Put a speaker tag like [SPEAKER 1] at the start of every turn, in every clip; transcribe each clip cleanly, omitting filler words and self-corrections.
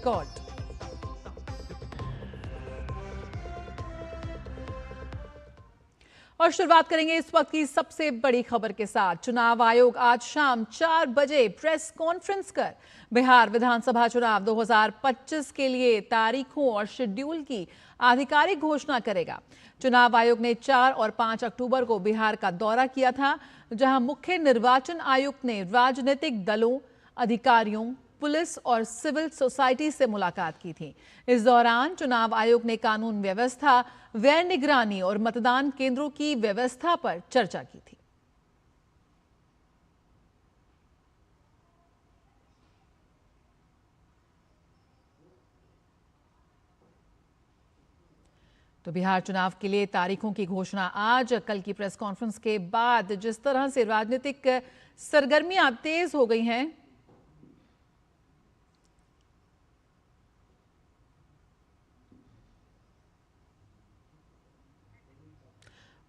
[SPEAKER 1] Court. और शुरुआत करेंगे इस वक्त की सबसे बड़ी खबर के साथ। चुनाव आयोग आज शाम 4 बजे प्रेस कॉन्फ्रेंस कर बिहार विधानसभा चुनाव 2025 के लिए तारीखों और शेड्यूल की आधिकारिक घोषणा करेगा। चुनाव आयोग ने 4 और 5 अक्टूबर को बिहार का दौरा किया था, जहां मुख्य निर्वाचन आयुक्त ने राजनीतिक दलों, अधिकारियों, पुलिस और सिविल सोसाइटी से मुलाकात की थी। इस दौरान चुनाव आयोग ने कानून व्यवस्था, व्यय निगरानी और मतदान केंद्रों की व्यवस्था पर चर्चा की थी। तो बिहार चुनाव के लिए तारीखों की घोषणा आज, कल की प्रेस कॉन्फ्रेंस के बाद जिस तरह से राजनीतिक सरगर्मियां तेज हो गई हैं,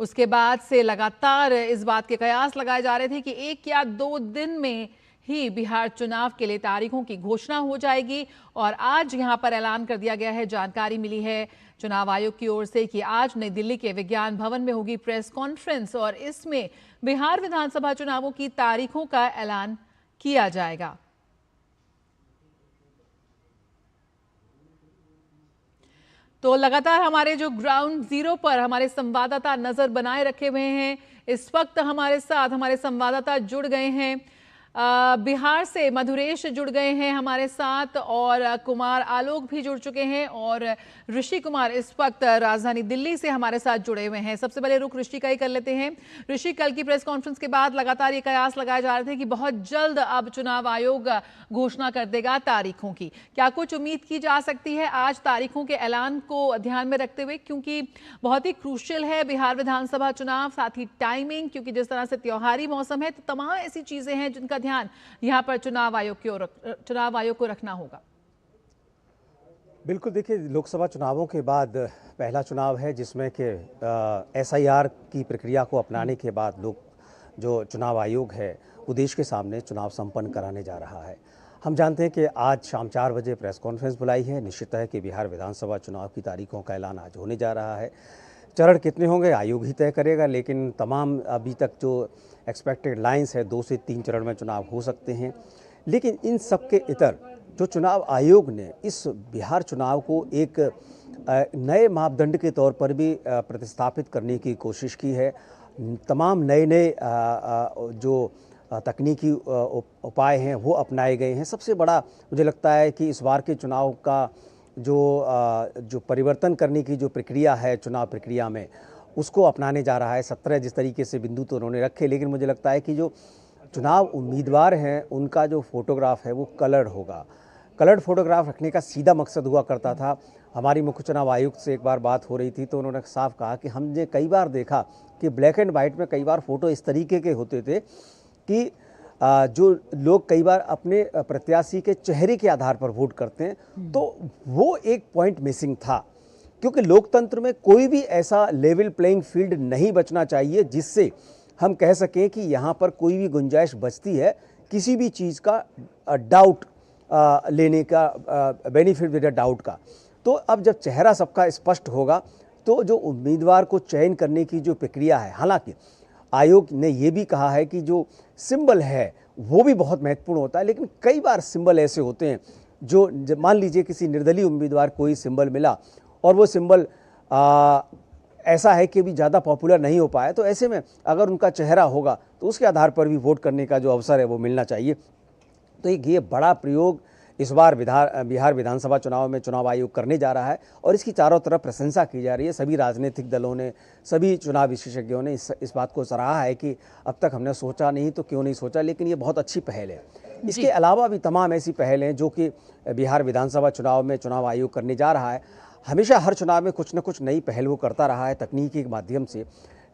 [SPEAKER 1] उसके बाद से लगातार इस बात के कयास लगाए जा रहे थे कि 1 या 2 दिन में ही बिहार चुनाव के लिए तारीखों की घोषणा हो जाएगी। और आज यहां पर ऐलान कर दिया गया है, जानकारी मिली है चुनाव आयोग की ओर से कि आज नई दिल्ली के विज्ञान भवन में होगी प्रेस कॉन्फ्रेंस और इसमें बिहार विधानसभा चुनावों की तारीखों का ऐलान किया जाएगा। तो लगातार हमारे जो ग्राउंड जीरो पर हमारे संवाददाता नजर बनाए रखे हुए हैं, इस वक्त हमारे साथ हमारे संवाददाता जुड़ गए हैं। बिहार से मधुरेश जुड़ गए हैं हमारे साथ और कुमार आलोक भी जुड़ चुके हैं और ऋषि कुमार इस वक्त राजधानी दिल्ली से हमारे साथ जुड़े हुए हैं। सबसे पहले रुख ऋषि का ही कर लेते हैं। ऋषि, कल की प्रेस कॉन्फ्रेंस के बाद लगातार ये कयास लगाए जा रहे थे कि बहुत जल्द अब चुनाव आयोग घोषणा कर देगा तारीखों की। क्या कुछ उम्मीद की जा सकती है आज तारीखों के ऐलान को ध्यान में रखते हुए, क्योंकि बहुत ही क्रूशियल है बिहार विधानसभा चुनाव, साथ ही टाइमिंग, क्योंकि जिस तरह से त्योहारी मौसम है, तो तमाम ऐसी चीजें हैं जिनका ध्यान यहां पर चुनाव आयोग को रखना होगा।
[SPEAKER 2] बिल्कुल, देखिए, लोकसभा चुनावों के बाद पहला चुनाव है जिसमें कि SIR की प्रक्रिया को अपनाने के बाद जो चुनाव आयोग है वो देश के सामने चुनाव संपन्न कराने जा रहा है। हम जानते हैं कि आज शाम 4 बजे प्रेस कॉन्फ्रेंस बुलाई है। निश्चित है कि बिहार विधानसभा चुनाव की तारीखों का ऐलान आज होने जा रहा है। चरण कितने होंगे आयोग ही तय करेगा, लेकिन तमाम अभी तक जो एक्सपेक्टेड लाइंस है 2 से 3 चरण में चुनाव हो सकते हैं। लेकिन इन सब के इतर जो चुनाव आयोग ने इस बिहार चुनाव को एक नए मापदंड के तौर पर भी प्रतिस्थापित करने की कोशिश की है। तमाम नए जो तकनीकी उपाय हैं वो अपनाए गए हैं। सबसे बड़ा मुझे लगता है कि इस बार के चुनाव का जो परिवर्तन करने की जो प्रक्रिया है चुनाव प्रक्रिया में, उसको अपनाने जा रहा है। 17 जिस तरीके से बिंदु तो उन्होंने रखे, लेकिन मुझे लगता है कि जो चुनाव उम्मीदवार हैं उनका जो फोटोग्राफ है वो कलर्ड होगा। कलर्ड फोटोग्राफ रखने का सीधा मकसद हुआ करता था। हमारी मुख्य चुनाव आयुक्त से एक बार बात हो रही थी तो उन्होंने साफ कहा कि हमने कई बार देखा कि ब्लैक एंड वाइट में कई बार फ़ोटो इस तरीके के होते थे कि जो लोग कई बार अपने प्रत्याशी के चेहरे के आधार पर वोट करते हैं, तो वो एक पॉइंट मिसिंग था। क्योंकि लोकतंत्र में कोई भी ऐसा लेवल प्लेइंग फील्ड नहीं बचना चाहिए जिससे हम कह सकें कि यहाँ पर कोई भी गुंजाइश बचती है किसी भी चीज़ का डाउट लेने का, बेनिफिट विद डाउट का। तो अब जब चेहरा सबका स्पष्ट होगा तो जो उम्मीदवार को चयन करने की जो प्रक्रिया है, हालांकि आयोग ने ये भी कहा है कि जो सिंबल है वो भी बहुत महत्वपूर्ण होता है, लेकिन कई बार सिंबल ऐसे होते हैं जो मान लीजिए किसी निर्दलीय उम्मीदवार कोई सिंबल मिला और वो सिंबल ऐसा है कि भी ज़्यादा पॉपुलर नहीं हो पाया, तो ऐसे में अगर उनका चेहरा होगा तो उसके आधार पर भी वोट करने का जो अवसर है वो मिलना चाहिए। तो ये बड़ा प्रयोग इस बार बिहार विधानसभा चुनाव में चुनाव आयोग करने जा रहा है और इसकी चारों तरफ प्रशंसा की जा रही है। सभी राजनीतिक दलों ने, सभी चुनाव विशेषज्ञों ने इस बात को सराहा है कि अब तक हमने सोचा नहीं तो क्यों नहीं सोचा, लेकिन ये बहुत अच्छी पहल है। इसके अलावा भी तमाम ऐसी पहल हैं जो कि बिहार विधानसभा चुनाव में चुनाव आयोग करने जा रहा है। हमेशा हर चुनाव में कुछ न कुछ नई पहल वो करता रहा है तकनीकी के माध्यम से,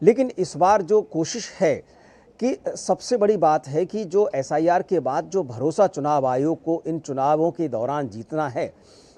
[SPEAKER 2] लेकिन इस बार जो कोशिश है कि सबसे बड़ी बात है कि जो SIR के बाद जो भरोसा चुनाव आयोग को इन चुनावों के दौरान जीतना है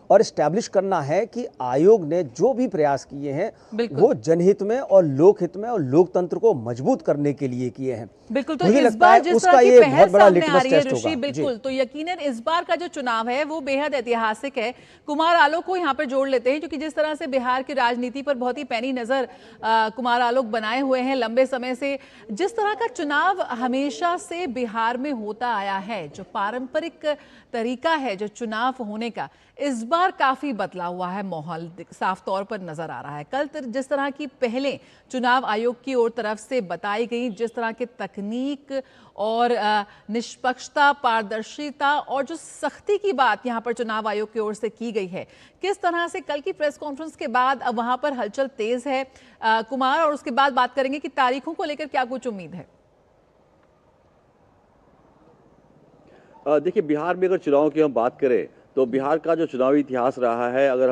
[SPEAKER 2] और इस्टेब्लिश करना है कि आयोग ने जो भी प्रयास किए हैं वो जनहित में और लोकहित में और लोकतंत्र को मजबूत करने के लिए किए हैं।
[SPEAKER 1] बिल्कुल, तो
[SPEAKER 2] मुझे
[SPEAKER 1] इस
[SPEAKER 2] लगता
[SPEAKER 1] बार
[SPEAKER 2] है
[SPEAKER 1] जिस
[SPEAKER 2] उसका
[SPEAKER 1] तरह की
[SPEAKER 2] ये
[SPEAKER 1] पहल
[SPEAKER 2] बहुत बड़ा
[SPEAKER 1] सामने आ
[SPEAKER 2] लिटमस
[SPEAKER 1] रही है
[SPEAKER 2] टेस्ट
[SPEAKER 1] ऋषि,
[SPEAKER 2] होगा।
[SPEAKER 1] बिल्कुल, तो यकीनन इस बार का जो चुनाव है वो बेहद ऐतिहासिक है। कुमार आलोक को यहाँ पर जोड़ लेते हैं, क्योंकि जिस तरह से बिहार की राजनीति पर बहुत ही पैनी नजर कुमार आलोक बनाए हुए हैं लंबे समय से। जिस तरह का चुनाव हमेशा से बिहार में होता आया है, जो पारंपरिक तरीका है जो चुनाव होने का, इस बार काफी बदला हुआ है माहौल, साफ तौर पर नजर आ रहा है। कल जिस तरह की पहले चुनाव आयोग की ओर तरफ से बताई गई, जिस तरह के तकनीक और निष्पक्षता, पारदर्शिता और जो सख्ती की बात यहां पर चुनाव आयोग की ओर से की गई है, किस तरह से कल की प्रेस कॉन्फ्रेंस के बाद अब वहां पर हलचल तेज है कुमार, और उसके बाद बात करेंगे कि तारीखों को लेकर क्या कुछ उम्मीद है।
[SPEAKER 3] देखिए, बिहार में अगर चुनाव की हम बात करें तो बिहार का जो चुनावी इतिहास रहा है, अगर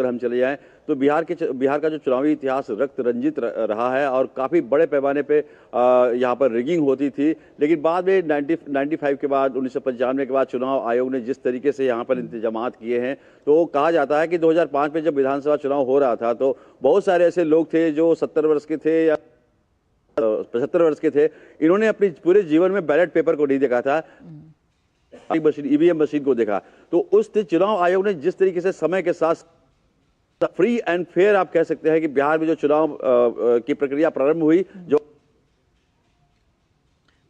[SPEAKER 3] हम चले जाएं तो बिहार का जो चुनावी इतिहास रक्त रंजित रहा है और काफ़ी बड़े पैमाने पे यहाँ पर रिगिंग होती थी। लेकिन बाद में 95 के बाद 1995 के बाद चुनाव आयोग ने जिस तरीके से यहाँ पर इंतजामात किए हैं, तो कहा जाता है कि 2005 में जब विधानसभा चुनाव हो रहा था तो बहुत सारे ऐसे लोग थे जो 70 वर्ष के थे या 75 वर्ष के थे। इन्होंने अपने पूरे जीवन में बैलेट पेपर को नहीं देखा था, ईवीएम मशीन को देखा। तो उस दिन चुनाव आयोग ने जिस तरीके से समय के साथ फ्री एंड फेयर, आप कह सकते हैं कि बिहार में जो चुनाव की प्रक्रिया प्रारंभ हुई, जो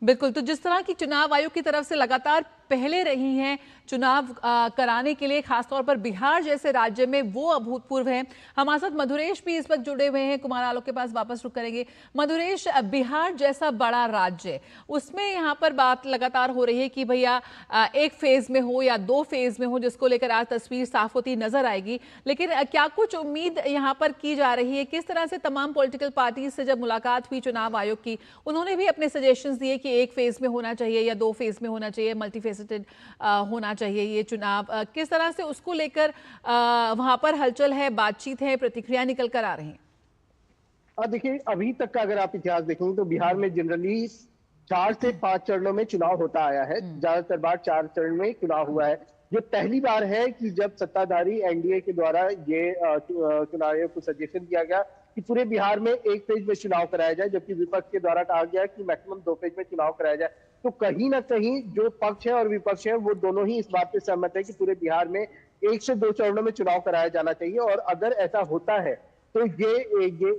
[SPEAKER 1] बिल्कुल, तो जिस तरह की चुनाव आयोग की तरफ से लगातार पहले रही हैं चुनाव कराने के लिए, खासतौर पर बिहार जैसे राज्य में, वो अभूतपूर्व है। हमारे साथ मधुरेश भी इस वक्त जुड़े हुए हैं, कुमार आलोक के पास वापस रुक करेंगे। मधुरेश, बिहार जैसा बड़ा राज्य, उसमें यहाँ पर बात लगातार हो रही है कि भैया एक फेज में हो या 2 फेज में हो, जिसको लेकर आज तस्वीर साफ होती नजर आएगी। लेकिन क्या कुछ उम्मीद यहाँ पर की जा रही है? किस तरह से तमाम पॉलिटिकल पार्टी से जब मुलाकात हुई चुनाव आयोग की, उन्होंने भी अपने सजेशंस दिए कि एक फेज में होना चाहिए या 2 फेज में होना चाहिए, मल्टीफेसेटेड होना चाहिए ये चुनाव। किस तरह से उसको लेकर वहां पर हलचल है, बातचीत है, प्रतिक्रिया निकल कर आ रही है?
[SPEAKER 4] देखिए, अभी तक का अगर आप इतिहास देखेंगे तो बिहार में जनरली 4 से 5 चरणों में चुनाव होता आया है। ज्यादातर बार 4 चरण में चुनाव हुआ है। ये पहली बार है कि जब सत्ताधारी एनडीए के द्वारा ये चुनाव आयोग को सजेशन दिया गया कि पूरे बिहार में एक फेज में चुनाव कराया जाए, जबकि विपक्ष के द्वारा कहा गया कि मैक्सिमम 2 फेज में चुनाव कराया जाए। तो कहीं ना कहीं जो पक्ष है और विपक्ष है वो दोनों ही इस बात पे सहमत है कि पूरे बिहार में 1 से 2 चरणों में चुनाव कराया जाना चाहिए। और अगर ऐसा होता है तो ये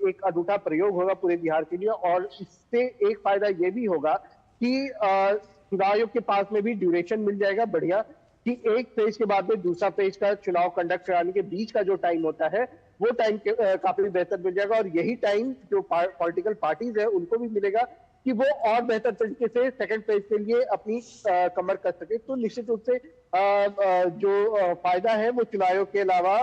[SPEAKER 4] एक अनूठा प्रयोग होगा पूरे बिहार के लिए। और इससे एक फायदा ये भी होगा कि चुनाव आयोग के पास में भी ड्यूरेशन मिल जाएगा बढ़िया, कि एक फेज के बाद में दूसरा फेज का चुनाव कंडक्ट कराने के बीच का जो टाइम होता है वो टाइम काफी बेहतर मिल जाएगा। और यही टाइम जो पॉलिटिकल पार्टीज है उनको भी मिलेगा कि वो और बेहतर तरीके से सेकंड फेज के लिए अपनी कमर कस सके। तो निश्चित रूप से जो फायदा है वो चुनाव आयोग के अलावा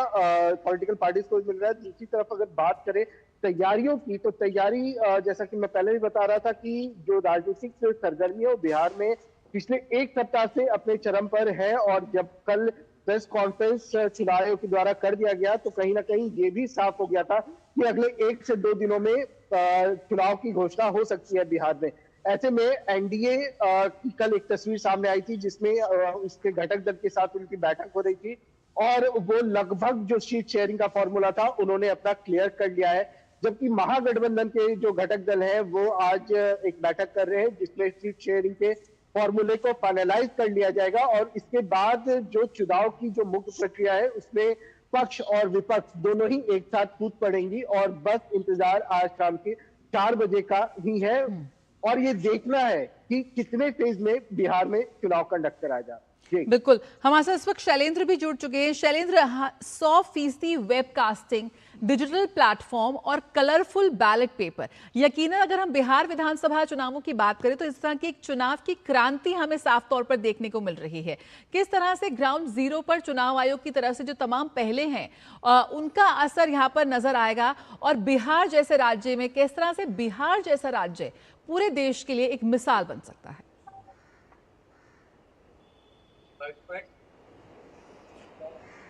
[SPEAKER 4] पॉलिटिकल पार्टीज को मिल रहा है। दूसरी तरफ अगर बात करें तैयारियों की, तो तैयारी जैसा कि मैं पहले भी बता रहा था कि जो राजनीतिक सरगर्मी है वो बिहार में पिछले 1 सप्ताह से अपने चरम पर है। और जब कल प्रेस कॉन्फ्रेंस चुनाव आयोग के द्वारा कर दिया गया तो कहीं ना कहीं ये भी साफ हो गया था कि अगले 1 से 2 दिनों में चुनाव की घोषणा हो सकती है बिहार में। ऐसे में एनडीए की कल एक तस्वीर सामने आई थी जिसमें उसके घटक दल के साथ उनकी बैठक हो रही थी और वो लगभग जो सीट शेयरिंग का फॉर्मूला था उन्होंने अपना क्लियर कर लिया है। जबकि महागठबंधन के जो घटक दल हैं वो आज एक बैठक कर रहे हैं जिसमें सीट शेयरिंग के फॉर्मूले को फाइनलाइज कर लिया जाएगा। और इसके बाद जो चुनाव की जो मुख्य प्रक्रिया है उसमें पक्ष और विपक्ष दोनों ही एक साथ कूद पड़ेंगी और बस इंतजार आज शाम के 4 बजे का ही है। और ये देखना है कि कितने फेज में बिहार में चुनाव कंडक्ट कराया जाए।
[SPEAKER 1] बिल्कुल, हमारे साथ इस वक्त शैलेंद्र भी जुड़ चुके हैं। शैलेंद्र, 100% वेबकास्टिंग, डिजिटल प्लेटफॉर्म और कलरफुल बैलेट पेपर, यकीनन अगर हम बिहार विधानसभा चुनावों की बात करें तो इस तरह की एक चुनाव की क्रांति हमें साफ तौर पर देखने को मिल रही है। किस तरह से ग्राउंड जीरो पर चुनाव आयोग की तरफ से जो तमाम पहले हैं उनका असर यहाँ पर नजर आएगा, और बिहार जैसे राज्य में किस तरह से बिहार जैसा राज्य पूरे देश के लिए एक मिसाल बन सकता है?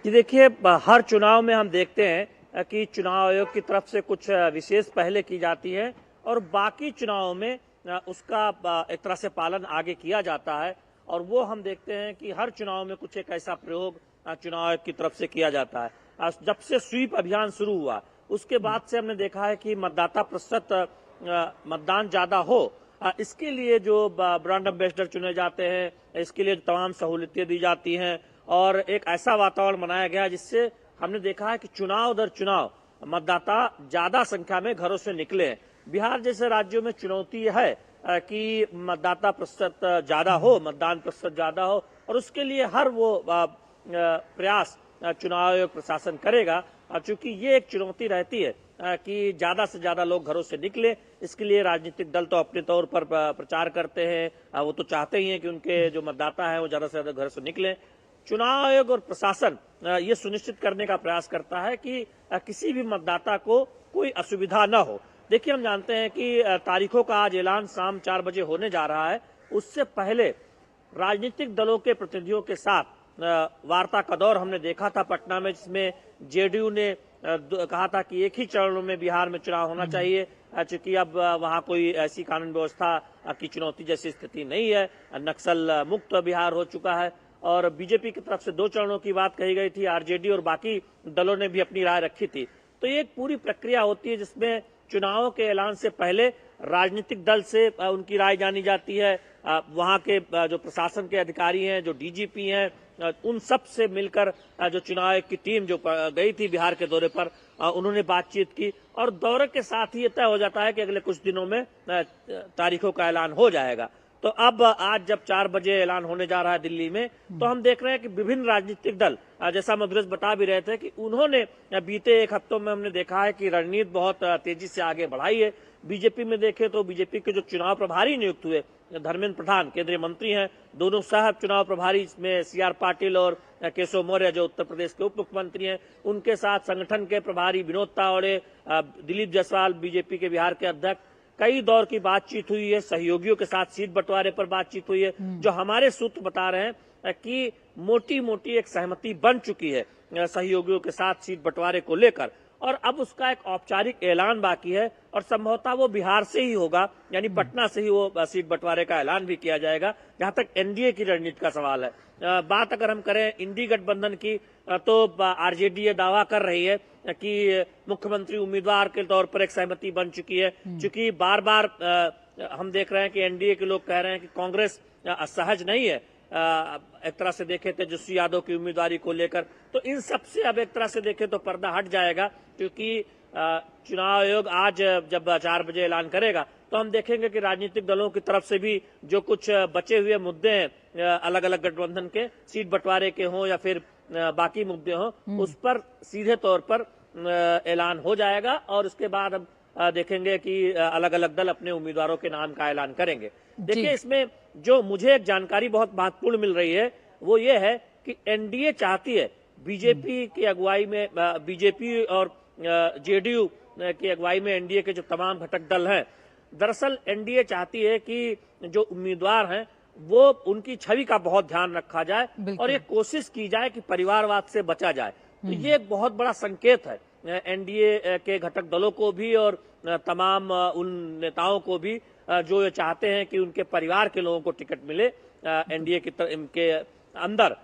[SPEAKER 5] कि देखिए, हर चुनाव में हम देखते हैं कि चुनाव आयोग की तरफ से कुछ विशेष पहले की जाती है और बाकी चुनावों में उसका एक तरह से पालन आगे किया जाता है। और वो हम देखते हैं कि हर चुनाव में कुछ एक ऐसा प्रयोग चुनाव आयोग की तरफ से किया जाता है। जब से स्वीप अभियान शुरू हुआ उसके बाद से हमने देखा है कि मतदाता प्रतिशत मतदान ज्यादा हो, इसके लिए जो ब्रांड एम्बेसडर चुने जाते हैं, इसके लिए तमाम सहूलियतें दी जाती हैं और एक ऐसा वातावरण बनाया गया जिससे हमने देखा है कि चुनाव दर चुनाव मतदाता ज्यादा संख्या में घरों से निकले हैं। बिहार जैसे राज्यों में चुनौती है कि मतदाता प्रतिशत ज्यादा हो, मतदान प्रतिशत ज्यादा हो, और उसके लिए हर वो प्रयास चुनाव आयोग प्रशासन करेगा। चूंकि ये एक चुनौती रहती है कि ज्यादा से ज्यादा लोग घरों से निकले, इसके लिए राजनीतिक दल तो अपने तौर पर प्रचार करते हैं, वो तो चाहते ही हैं कि उनके जो मतदाता हैं वो ज्यादा से ज्यादा घर से निकले। चुनाव आयोग और प्रशासन ये सुनिश्चित करने का प्रयास करता है कि किसी भी मतदाता को कोई असुविधा न हो। देखिए, हम जानते हैं कि तारीखों का आज ऐलान शाम 4 बजे होने जा रहा है। उससे पहले राजनीतिक दलों के प्रतिनिधियों के साथ वार्ता का दौर हमने देखा था पटना में, जिसमें जेडीयू ने कहा था कि एक ही चरणों में बिहार में चुनाव होना चाहिए, चूंकि अब वहां कोई ऐसी कानून व्यवस्था की चुनौती जैसी स्थिति नहीं है, नक्सल मुक्त बिहार हो चुका है। और बीजेपी की तरफ से 2 चरणों की बात कही गई थी, आरजेडी और बाकी दलों ने भी अपनी राय रखी थी। तो ये एक पूरी प्रक्रिया होती है जिसमें चुनावों के ऐलान से पहले राजनीतिक दल से उनकी राय जानी जाती है, वहां के जो प्रशासन के अधिकारी हैं, जो डीजीपी हैं, उन सब से मिलकर जो चुनाव आयोग की टीम जो गई थी बिहार के दौरे पर, उन्होंने बातचीत की और दौरे के साथ ही ये तय हो जाता है कि अगले कुछ दिनों में तारीखों का ऐलान हो जाएगा। तो अब आज जब 4 बजे ऐलान होने जा रहा है दिल्ली में, तो हम देख रहे हैं कि विभिन्न राजनीतिक दल, जैसा मधुरेश बता भी रहे थे कि उन्होंने बीते 1 हफ्तों में हमने देखा है कि रणनीति बहुत तेजी से आगे बढ़ाई है। बीजेपी में देखें तो बीजेपी के जो चुनाव प्रभारी नियुक्त हुए, धर्मेंद्र प्रधान केंद्रीय मंत्री हैं, दोनों सह चुनाव प्रभारी, इसमें सीआर पाटिल और केशव मौर्य जो उत्तर प्रदेश के उप मुख्यमंत्री हैं, उनके साथ संगठन के प्रभारी विनोद तावड़े, दिलीप जायसवाल बीजेपी के बिहार के अध्यक्ष, कई दौर की बातचीत हुई है। सहयोगियों के साथ सीट बंटवारे पर बातचीत हुई है। जो हमारे सूत्र बता रहे हैं कि मोटी मोटी एक सहमति बन चुकी है सहयोगियों के साथ सीट बंटवारे को लेकर, और अब उसका एक औपचारिक ऐलान बाकी है और संभवतः वो बिहार से ही होगा, यानी पटना से ही वो सीट बंटवारे का ऐलान भी किया जाएगा। जहां तक एनडीए की रणनीति का सवाल है, बात अगर हम करें इंडी गठबंधन की, तो आरजेडी ये दावा कर रही है कि मुख्यमंत्री उम्मीदवार के तौर पर एक सहमति बन चुकी है। चूंकि बार बार हम देख रहे हैं कि एनडीए के लोग कह रहे हैं कि कांग्रेस असहज नहीं है एक तरह से देखें तेजस्वी यादव की उम्मीदवारी को लेकर, तो इन सब से अब एक तरह से देखें तो पर्दा हट जाएगा। क्योंकि चुनाव आयोग आज जब 4 बजे ऐलान करेगा तो हम देखेंगे कि राजनीतिक दलों की तरफ से भी जो कुछ बचे हुए मुद्दे हैं अलग अलग गठबंधन के, सीट बंटवारे के हों या फिर बाकी मुद्दे हों, उस पर सीधे तौर पर ऐलान हो जाएगा और उसके बाद हम देखेंगे कि अलग अलग दल अपने उम्मीदवारों के नाम का ऐलान करेंगे। देखिए, इसमें जो मुझे एक जानकारी बहुत महत्वपूर्ण मिल रही है वो ये है कि एनडीए चाहती है बीजेपी की अगुवाई में, बीजेपी और जेडीयू की अगुवाई में एनडीए के जो तमाम घटक दल हैं, दरअसल एनडीए चाहती है कि जो उम्मीदवार हैं वो उनकी छवि का बहुत ध्यान रखा जाए और ये कोशिश की जाए कि परिवारवाद से बचा जाए। तो ये एक बहुत बड़ा संकेत है एनडीए के घटक दलों को भी और तमाम उन नेताओं को भी जो ये चाहते हैं कि उनके परिवार के लोगों को टिकट मिले एनडीए के अंदर,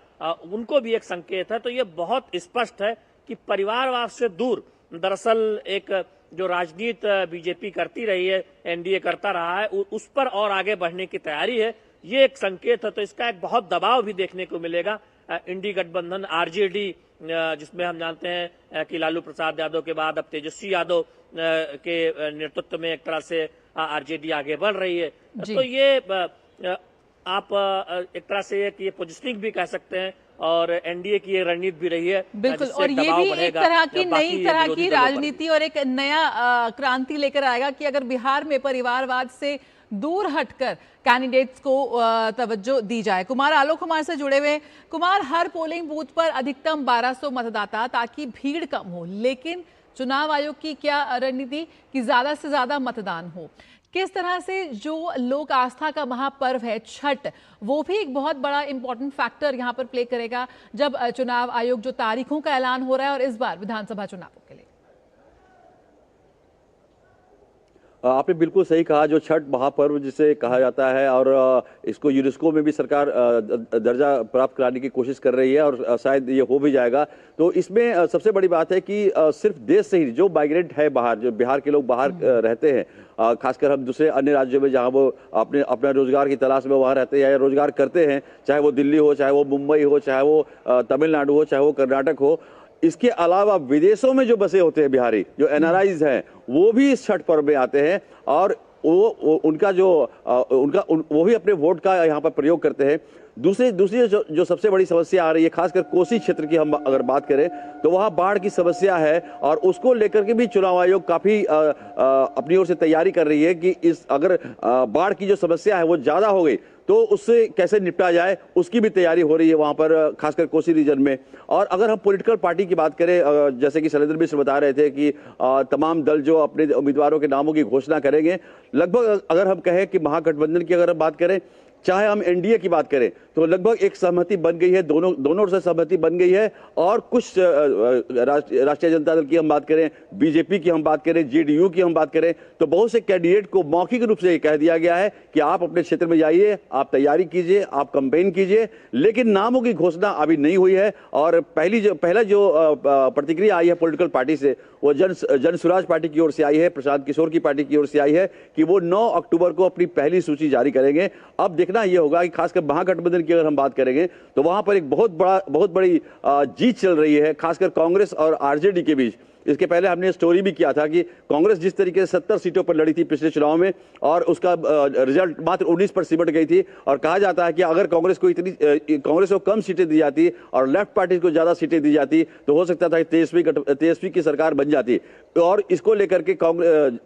[SPEAKER 5] उनको भी एक संकेत है। तो ये बहुत स्पष्ट है कि परिवारवाद से दूर दरअसल एक जो राजनीति बीजेपी करती रही है, एनडीए करता रहा है, उस पर और आगे बढ़ने की तैयारी है, ये एक संकेत है। तो इसका एक बहुत दबाव भी देखने को मिलेगा। इंडी गठबंधन आरजेडी, जिसमें हम जानते हैं कि लालू प्रसाद यादव के बाद अब तेजस्वी यादव के नेतृत्व में एक तरह से आरजेडी आगे बढ़ रही है। तो ये आप एक तरह से ये पोजिशनिंग भी कह सकते हैं और एनडीए की ये रणनीति भी रही है।
[SPEAKER 1] बिल्कुल, और ये भी एक तरह की नई तरह की राजनीति और एक नया क्रांति लेकर आएगा कि अगर बिहार में परिवारवाद से दूर हटकर कैंडिडेट्स को तवज्जो दी जाए। कुमार आलोक कुमार से जुड़े हुए। कुमार, हर पोलिंग बूथ पर अधिकतम 1200 मतदाता ताकि भीड़ कम हो, लेकिन चुनाव आयोग की क्या रणनीति कि ज्यादा से ज्यादा मतदान हो? किस तरह से जो लोक आस्था का महापर्व है छठ, वो भी एक बहुत बड़ा इंपॉर्टेंट फैक्टर यहाँ पर प्ले करेगा जब चुनाव आयोग जो तारीखों का ऐलान हो रहा है और इस बार विधानसभा चुनावों के लिए?
[SPEAKER 3] आपने बिल्कुल सही कहा, जो छठ महापर्व जिसे कहा जाता है और इसको यूनेस्को में भी सरकार दर्जा प्राप्त कराने की कोशिश कर रही है और शायद ये हो भी जाएगा। तो इसमें सबसे बड़ी बात है कि सिर्फ देश से ही जो माइग्रेंट है बाहर, जो बिहार के लोग बाहर रहते हैं, खासकर हम दूसरे अन्य राज्यों में जहां वो अपने रोजगार की तलाश में वहां रहते हैं या रोजगार करते हैं, चाहे वो दिल्ली हो, चाहे वो मुंबई हो, चाहे वो तमिलनाडु हो, चाहे वो कर्नाटक हो। इसके अलावा विदेशों में जो बसे होते हैं बिहारी, जो एनआरआईज हैं, वो भी इस छठ पर्व में आते हैं और उनका जो वो भी अपने वोट का यहाँ पर प्रयोग करते हैं। दूसरी जो सबसे बड़ी समस्या आ रही है, खासकर कोसी क्षेत्र की हम अगर बात करें तो वहाँ बाढ़ की समस्या है और उसको लेकर के भी चुनाव आयोग काफी अपनी ओर से तैयारी कर रही है कि अगर बाढ़ की जो समस्या है वो ज्यादा हो गई तो उससे कैसे निपटा जाए, उसकी भी तैयारी हो रही है वहां पर, खासकर कोसी रीजन में। और अगर हम पॉलिटिकल पार्टी की बात करें, जैसे कि शैलेंद्र मिश्र बता रहे थे कि तमाम दल जो अपने उम्मीदवारों के नामों की घोषणा करेंगे, लगभग अगर हम कहें कि महागठबंधन की अगर हम बात करें, चाहे हम एनडीए की बात करें, तो लगभग एक सहमति बन गई है, दोनों ओर से सहमति बन गई है। और कुछ राष्ट्रीय जनता दल की हम बात करें, बीजेपी की हम बात करें, जेडीयू की हम बात करें, तो बहुत से कैंडिडेट को मौखिक रूप से कह दिया गया है कि आप अपने क्षेत्र में जाइए, आप तैयारी कीजिए, आप कैंपेन कीजिए, लेकिन नामों की घोषणा अभी नहीं हुई है। और पहला जो प्रतिक्रिया आई है पॉलिटिकल पार्टी से, वो जन स्वराज पार्टी की ओर से आई है, प्रशांत किशोर की पार्टी की ओर से आई है कि वो 9 अक्टूबर को अपनी पहली सूची जारी करेंगे। अब देखना यह होगा कि खासकर महागठबंधन की अगर हम बात करेंगे तो वहां पर एक बहुत बड़ी जीत चल रही है, खासकर कांग्रेस और आरजेडी के बीच। इसके पहले हमने स्टोरी भी किया था कि कांग्रेस जिस तरीके से 70 सीटों पर लड़ी थी पिछले चुनाव में और उसका रिजल्ट मात्र 19 पर सिमट गई थी, और कहा जाता है कि अगर कांग्रेस को कम सीटें दी जाती और लेफ्ट पार्टी को ज्यादा सीटें दी जाती तो हो सकता था कि तेजस्वी की सरकार बन जाती। और इसको लेकर के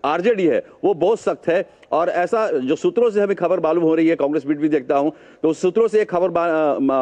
[SPEAKER 3] आरजेडी है वो बहुत सख्त है, और ऐसा जो सूत्रों से हमें खबर मालूम हो रही है, कांग्रेस बीट भी देखता हूं तो सूत्रों से एक खबर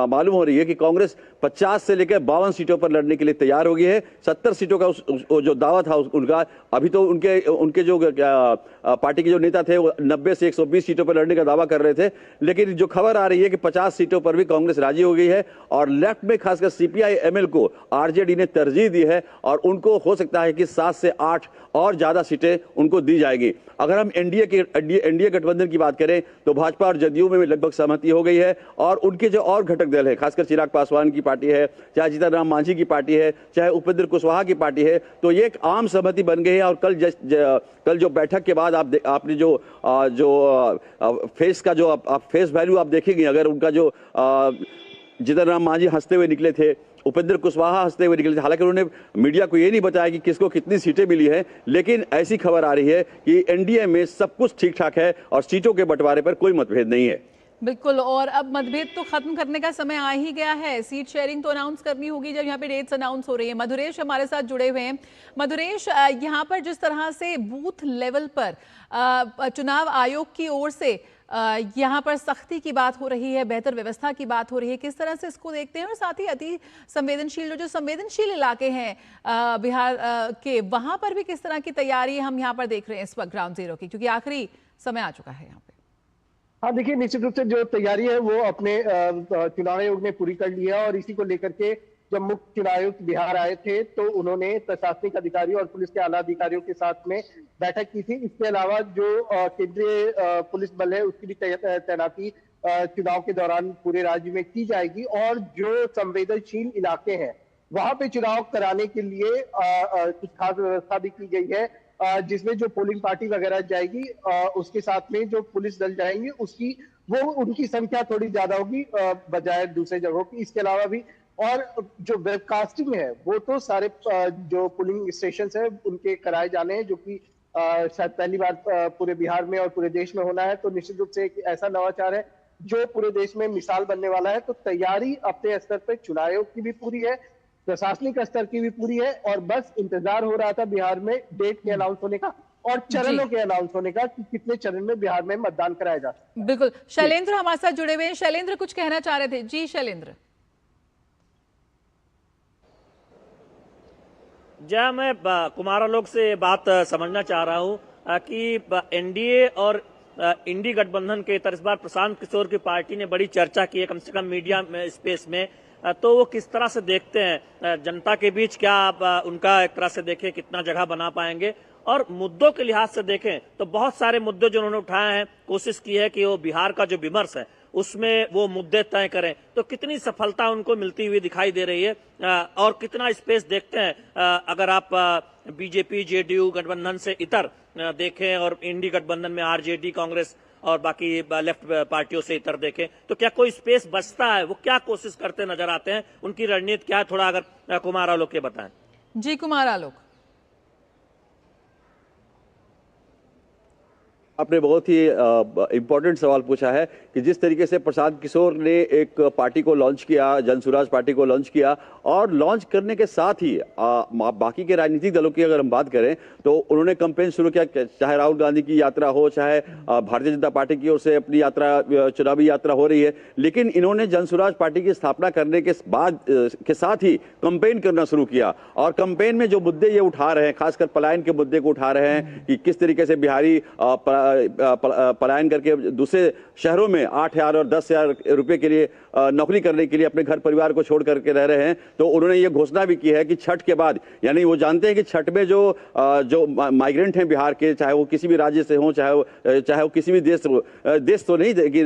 [SPEAKER 3] मालूम हो रही है कि कांग्रेस 50 से लेकर 52 सीटों पर लड़ने के लिए तैयार हो गई है। 70 सीटों का जो दावा था उनका, अभी तो उनके जो पार्टी के जो नेता थे वो 90 से 120 सीटों पर लड़ने का दावा कर रहे थे, लेकिन जो खबर आ रही है कि 50 सीटों पर भी कांग्रेस राजी हो गई है। और लेफ्ट में खासकर सीपीआई एमएल को आरजेडी ने तरजीह दी है और उनको हो सकता है कि 7 से 8 और ज्यादा सीटें उनको दी जाएगी। अगर हम एनडीए गठबंधन की बात करें तो भाजपा और जदयू में लगभग सहमति हो गई है, और उनके जो और घटक दल है, खासकर चिराग पासवान की पार्टी है, चाहे जीतन राम मांझी की पार्टी है, चाहे उपेंद्र कुशवाहा की पार्टी है, तो ये एक आम सहमति बन गई है। और कल जो बैठक के बाद आपने जो फेस का जो फेस वैल्यू आप देखेंगे, अगर उनका जो जीतन राम मांझी हंसते हुए निकले थे, उपेंद्र कुशवाहा हंसते हुए निकले थे, हालांकि उन्होंने मीडिया को ये नहीं बताया कि किसको कितनी सीटें मिली हैं, लेकिन ऐसी खबर आ रही है कि एनडीए में सब कुछ ठीक ठाक है और सीटों के बंटवारे पर कोई मतभेद नहीं है।
[SPEAKER 1] बिल्कुल, और अब मतभेद तो खत्म करने का समय आ ही गया है। सीट शेयरिंग तो अनाउंस करनी होगी जब यहाँ पे डेट्स अनाउंस हो रही है। मधुरेश हमारे साथ जुड़े हुए हैं। मधुरेश, यहाँ पर जिस तरह से बूथ लेवल पर चुनाव आयोग की ओर से यहाँ पर सख्ती की बात हो रही है, बेहतर व्यवस्था की बात हो रही है, किस तरह से इसको देखते हैं? और साथ ही अति संवेदनशील जो संवेदनशील इलाके हैं बिहार के, वहां पर भी किस तरह की तैयारी हम यहाँ पर देख रहे हैं इस वक्त ग्राउंड जीरो की, क्योंकि आखिरी समय आ चुका है यहाँ पे?
[SPEAKER 4] हाँ देखिए, निश्चित रूप से जो तैयारी है वो अपने चुनाव आयोग ने पूरी कर ली है, और इसी को लेकर के जब मुख्य चुनाव आयुक्त बिहार आए थे तो उन्होंने प्रशासनिक अधिकारियों और पुलिस के आला अधिकारियों के साथ में बैठक की थी। इसके अलावा जो केंद्रीय पुलिस बल है उसकी भी तैनाती चुनाव के दौरान पूरे राज्य में की जाएगी, और जो संवेदनशील इलाके हैं वहां पे चुनाव कराने के लिए कुछ खास व्यवस्था भी की गई है, जिसमें जो पोलिंग पार्टी वगैरह जाएगी उसके साथ में जो पुलिस दल जाएंगे उनकी संख्या थोड़ी ज्यादा होगी बजाय दूसरे जगहों की। इसके अलावा भी और जो वेबकास्टिंग है वो तो सारे जो पोलिंग स्टेशन है उनके कराए जाने हैं, जो कि शायद पहली बार पूरे बिहार में और पूरे देश में होना है। तो निश्चित रूप से एक ऐसा नवाचार है जो पूरे देश में मिसाल बनने वाला है। तो तैयारी अपने स्तर पर चुनाव आयोग की भी पूरी है, प्रशासनिक स्तर की भी पूरी है, और बस इंतजार हो रहा था बिहार में डेट के अनाउंस होने का और चरणों के अनाउंस होने का कि कितने चरण में बिहार में मतदान कराया जा सकता है।
[SPEAKER 1] बिल्कुल, शैलेंद्र हमारे साथ जुड़े हुए हैं। शैलेंद्र कुछ कहना चाह रहे थे? जी शैलेंद्र।
[SPEAKER 5] जय, मैं कुमारालोक से बात समझना चाह रहा हूं कि एनडीए और इंडी गठबंधन के इस बार प्रशांत किशोर की पार्टी ने बड़ी चर्चा की है, कम से कम मीडिया में स्पेस में, तो वो किस तरह से देखते हैं जनता के बीच, क्या उनका एक तरह से देखें कितना जगह बना पाएंगे, और मुद्दों के लिहाज से देखें तो बहुत सारे मुद्दे जो उन्होंने उठाए हैं, कोशिश की है कि वो बिहार का जो विमर्श है उसमें वो मुद्दे तय करें, तो कितनी सफलता उनको मिलती हुई दिखाई दे रही है और कितना स्पेस देखते हैं अगर आप बीजेपी जेडीयू गठबंधन से इतर देखें और इंडी गठबंधन में आरजेडी कांग्रेस और बाकी लेफ्ट पार्टियों से इतर देखें, तो क्या कोई स्पेस बचता है? वो क्या कोशिश करते नजर आते हैं? उनकी रणनीति क्या है? थोड़ा अगर कुमार आलोक के बताएं।
[SPEAKER 1] जी कुमार आलोक।
[SPEAKER 3] आपने बहुत ही इम्पोर्टेंट सवाल पूछा है कि जिस तरीके से प्रशांत किशोर ने एक पार्टी को लॉन्च किया, जन स्वराज पार्टी को लॉन्च किया, और लॉन्च करने के साथ ही बाकी के राजनीतिक दलों की अगर हम बात करें तो उन्होंने कैंपेन शुरू किया, चाहे राहुल गांधी की यात्रा हो, चाहे भारतीय जनता पार्टी की ओर से अपनी यात्रा, चुनावी यात्रा हो रही है, लेकिन इन्होंने जन स्वराज पार्टी की स्थापना करने के बाद के साथ ही कैंपेन करना शुरू किया। और कैंपेन में जो मुद्दे ये उठा रहे हैं, खासकर पलायन के मुद्दे को उठा रहे हैं कि किस तरीके से बिहारी पलायन करके दूसरे शहरों में 8,000 और 10,000 रुपए के लिए नौकरी करने के लिए अपने घर परिवार को छोड़ करके रह रहे हैं। तो उन्होंने ये घोषणा भी की है कि छठ के बाद, यानी वो जानते हैं कि छठ में जो माइग्रेंट हैं बिहार के, चाहे वो किसी भी राज्य से हों, चाहे वो किसी भी देश तो नहीं कि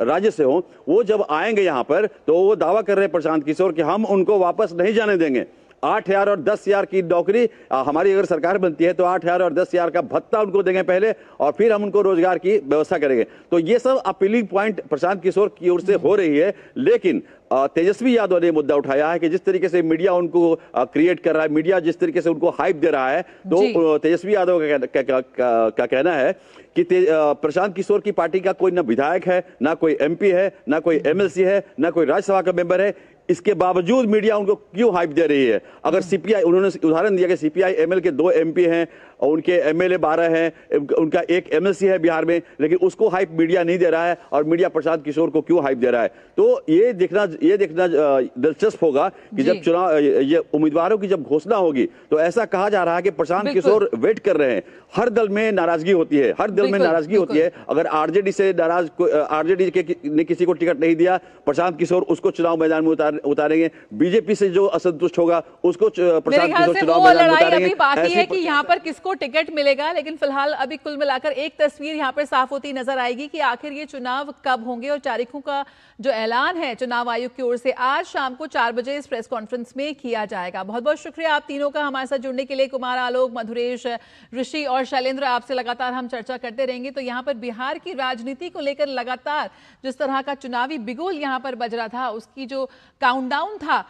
[SPEAKER 3] राज्य से हों, वो जब आएंगे यहाँ पर तो वो दावा कर रहे हैं प्रशांत किशोर कि हम उनको वापस नहीं जाने देंगे। 8,000 और 10,000 की नौकरी, हमारी अगर सरकार बनती है तो 8,000 और 10,000 का भत्ता उनको देंगे पहले, और फिर हम उनको रोजगार की व्यवस्था करेंगे। तो ये सब अपीलिंग पॉइंट प्रशांत किशोर की ओर से हो रही है। लेकिन तेजस्वी यादव ने मुद्दा उठाया है कि जिस तरीके से मीडिया उनको क्रिएट कर रहा है, मीडिया जिस तरीके से उनको हाइप दे रहा है, तो तेजस्वी यादव का कहना है कि प्रशांत किशोर की पार्टी का कोई ना विधायक है, ना कोई एमपी है, ना कोई एमएलसी है, ना कोई राज्यसभा का मेंबर है, इसके बावजूद मीडिया उनको क्यों हाइप दे रही है। अगर सीपीआई, उन्होंने उदाहरण दिया कि सीपीआई एमएल के 2 एमपी हैं और उनके एमएलए 12 हैं, उनका 1 एमएलसी है बिहार में, लेकिन उसको हाइप मीडिया नहीं दे रहा है, और मीडिया प्रशांत किशोर को क्यों हाइप दे रहा है। तो ये देखना दिलचस्प होगा कि जब चुनाव, ये उम्मीदवारों की जब घोषणा होगी तो ऐसा कहा जा रहा है कि प्रशांत किशोर वेट कर रहे हैं। हर दल में नाराजगी होती है, हर दल में नाराजगी होती है। अगर आरजेडी से नाराज, आरजेडी ने किसी को टिकट नहीं दिया, प्रशांत किशोर उसको चुनाव मैदान में उतारेंगे। बीजेपी से जो असंतुष्ट होगा उसको प्रशांत किशोर चुनाव मैदान में उतारेंगे।
[SPEAKER 1] बाकी है कि यहाँ पर किसको टिकट मिलेगा, लेकिन फिलहाल अभी कुल मिलाकर एक तस्वीर यहाँ पर साफ होती नजर आएगी कि आखिर ये चुनाव कब होंगे। और तारीखों का जो ऐलान है चुनाव आयोग की ओर से आज शाम को 4 बजे इस प्रेस कॉन्फ्रेंस में किया जाएगा। बहुत बहुत शुक्रिया आप तीनों का हमारे साथ जुड़ने के लिए। कुमार आलोक, मधुरेश, ऋषि और शैलेंद्र, आपसे लगातार हम चर्चा करते रहेंगे। तो यहाँ पर बिहार की राजनीति को लेकर लगातार जिस तरह का चुनावी बिगुल यहाँ पर बज रहा था, उसकी जो काउंटडाउन था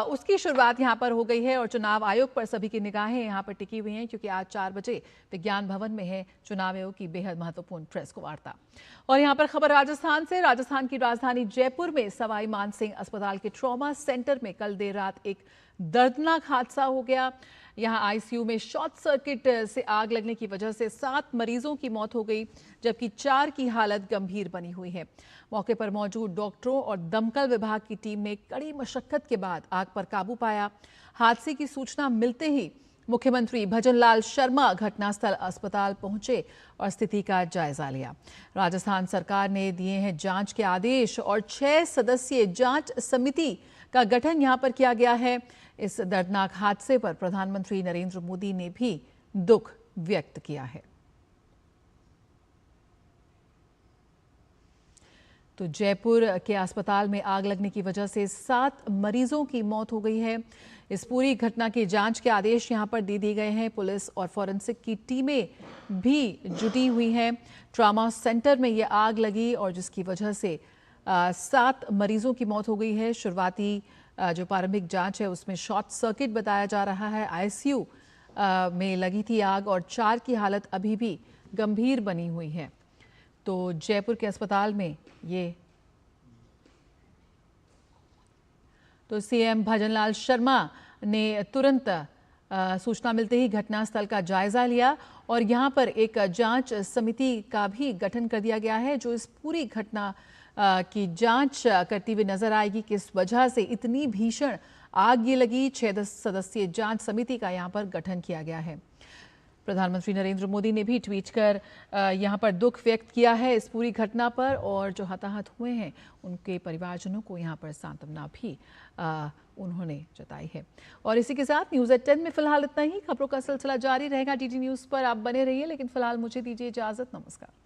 [SPEAKER 1] उसकी शुरुआत यहाँ पर हो गई है। और चुनाव आयोग पर सभी की निगाहें यहाँ पर टिकी हुई हैं, क्योंकि आज 4 बजे विज्ञान भवन में है चुनाव आयोग की बेहद महत्वपूर्ण प्रेस वार्ता। और यहाँ पर खबर राजस्थान से। राजस्थान की राजधानी जयपुर में सवाई मानसिंह अस्पताल के ट्रॉमा सेंटर में कल देर रात एक दर्दनाक हादसा हो गया। यहाँ आईसीयू में शॉर्ट सर्किट से आग लगने की वजह से 7 मरीजों की मौत हो गई, जबकि 4 की हालत गंभीर बनी हुई है। मौके पर मौजूद डॉक्टरों और दमकल विभाग की टीम ने कड़ी मशक्कत के बाद आग पर काबू पाया। हादसे की सूचना मिलते ही मुख्यमंत्री भजनलाल शर्मा घटनास्थल अस्पताल पहुंचे और स्थिति का जायजा लिया। राजस्थान सरकार ने दिए हैं जांच के आदेश और 6 सदस्यीय जांच समिति का गठन यहां पर किया गया है। इस दर्दनाक हादसे पर प्रधानमंत्री नरेंद्र मोदी ने भी दुख व्यक्त किया है। तो जयपुर के अस्पताल में आग लगने की वजह से 7 मरीजों की मौत हो गई है। इस पूरी घटना की जांच के आदेश यहां पर दे दिए गए हैं। पुलिस और फॉरेंसिक की टीमें भी जुटी हुई हैं। ट्रॉमा सेंटर में यह आग लगी और जिसकी वजह से 7 मरीजों की मौत हो गई है। शुरुआती जो प्रारंभिक जांच है उसमें शॉर्ट सर्किट बताया जा रहा है। आईसीयू में लगी थी आग और 4 की हालत अभी भी गंभीर बनी हुई है। तो जयपुर के अस्पताल में ये तो सीएम भजनलाल शर्मा ने तुरंत सूचना मिलते ही घटनास्थल का जायजा लिया और यहां पर एक जांच समिति का भी गठन कर दिया गया है, जो इस पूरी घटना की जांच करती हुई नजर आएगी। किस वजह से इतनी भीषण आग ये लगी। 6 सदस्यीय जांच समिति का यहां पर गठन किया गया है। प्रधानमंत्री नरेंद्र मोदी ने भी ट्वीट कर यहाँ पर दुख व्यक्त किया है इस पूरी घटना पर, और जो हताहत हुए हैं उनके परिवारजनों को यहाँ पर सांत्वना भी उन्होंने जताई है। और इसी के साथ न्यूज़ एट 10 में फिलहाल इतना ही। खबरों का सिलसिला जारी रहेगा DD न्यूज़ पर, आप बने रहिए, लेकिन फिलहाल मुझे दीजिए इजाज़त। नमस्कार।